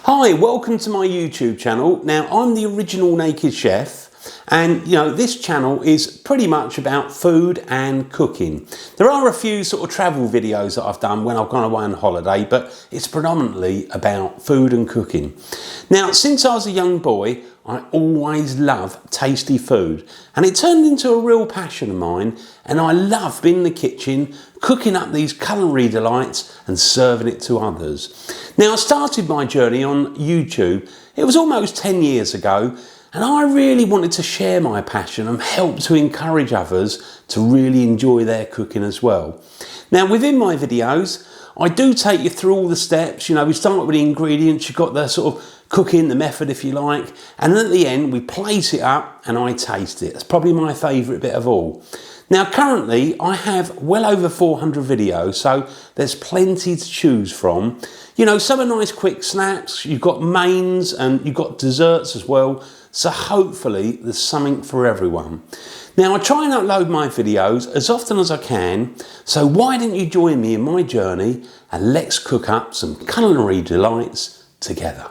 Hi, welcome to my YouTube channel. Now, I'm the original Naked Chef, and this channel is pretty much about food and cooking. There are a few sort of travel videos that I've done when I've gone away on holiday, but it's predominantly about food and cooking. Now, since I was a young boy, I always loved tasty food, and it turned into a real passion of mine, and I love being in the kitchen, cooking up these culinary delights and serving it to others. Now, I started my journey on YouTube. It was almost 10 years ago, and I really wanted to share my passion and help to encourage others to really enjoy their cooking as well. Now, within my videos, I do take you through all the steps. We start with the ingredients, you've got the sort of cooking, the method if you like, and then at the end we plate it up and I taste it. It's probably my favourite bit of all. Now currently I have well over 400 videos, so there's plenty to choose from. Some are nice quick snaps, you've got mains and you've got desserts as well, so hopefully there's something for everyone. Now I try and upload my videos as often as I can, so why don't you join me in my journey and let's cook up some culinary delights together.